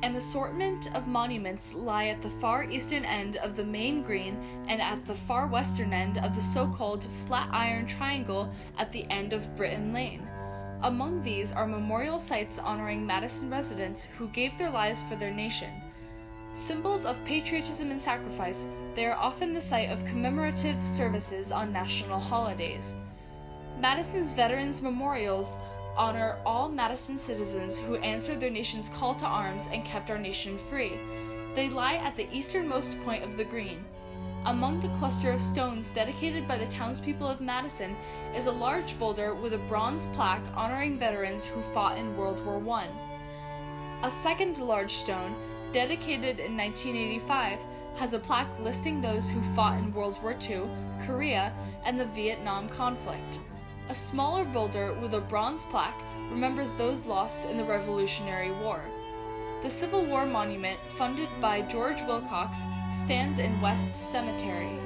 An assortment of monuments lie at the far eastern end of the main green and at the far western end of the so-called Flatiron Triangle at the end of Britain Lane. Among these are memorial sites honoring Madison residents who gave their lives for their nation. Symbols of patriotism and sacrifice, they are often the site of commemorative services on national holidays. Madison's Veterans Memorials honor all Madison citizens who answered their nation's call to arms and kept our nation free. They lie at the easternmost point of the green. Among the cluster of stones dedicated by the townspeople of Madison is a large boulder with a bronze plaque honoring veterans who fought in World War I. A second large stone, dedicated in 1985, has a plaque listing those who fought in World War II, Korea, and the Vietnam conflict. A smaller boulder with a bronze plaque remembers those lost in the Revolutionary War. The Civil War monument, funded by George Wilcox, stands in West Cemetery.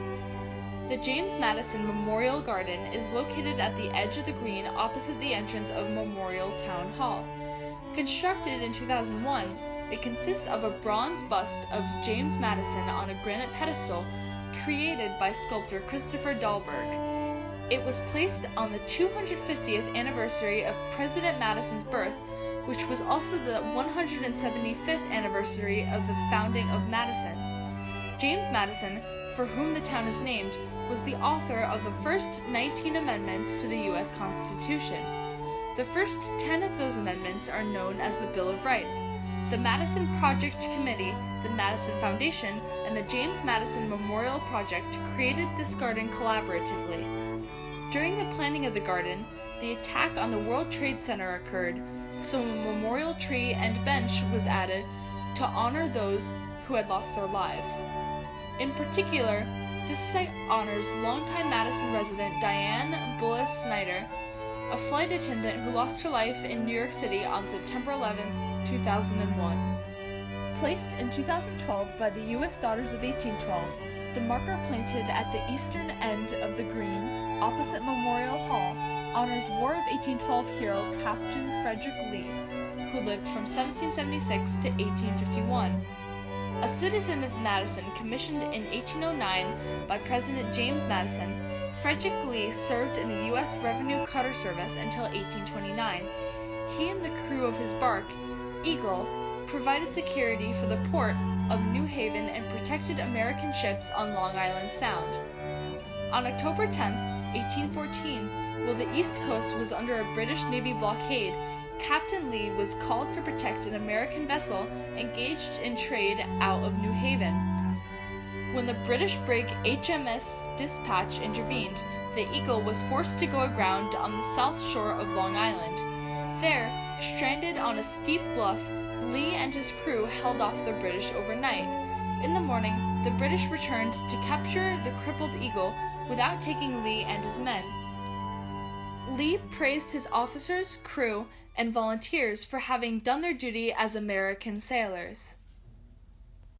The James Madison Memorial Garden is located at the edge of the green opposite the entrance of Memorial Town Hall. Constructed in 2001, it consists of a bronze bust of James Madison on a granite pedestal created by sculptor Christopher Dahlberg. It was placed on the 250th anniversary of President Madison's birth, which was also the 175th anniversary of the founding of Madison. James Madison, for whom the town is named, was the author of the first 19 amendments to the U.S. Constitution. The first 10 of those amendments are known as the Bill of Rights. The Madison Project Committee, the Madison Foundation, and the James Madison Memorial Project created this garden collaboratively. During the planning of the garden, the attack on the World Trade Center occurred, so a memorial tree and bench was added to honor those who had lost their lives. In particular, this site honors longtime Madison resident Diane Bullis Snyder, a flight attendant who lost her life in New York City on September 11, 2001. Placed in 2012 by the U.S. Daughters of 1812, the marker planted at the eastern end of the green, opposite Memorial Hall, honors War of 1812 hero Captain Frederick Lee, who lived from 1776 to 1851. A citizen of Madison commissioned in 1809 by President James Madison, Frederick Lee served in the U.S. Revenue Cutter Service until 1829. He and the crew of his bark, Eagle, provided security for the port of New Haven and protected American ships on Long Island Sound. On October 10, 1814, while the East Coast was under a British Navy blockade, Captain Lee was called to protect an American vessel engaged in trade out of New Haven. When the British brig HMS Dispatch intervened, the Eagle was forced to go aground on the south shore of Long Island. There, stranded on a steep bluff, Lee and his crew held off the British overnight. In the morning, the British returned to capture the crippled Eagle without taking Lee and his men. Lee praised his officers, crew, and volunteers for having done their duty as American sailors.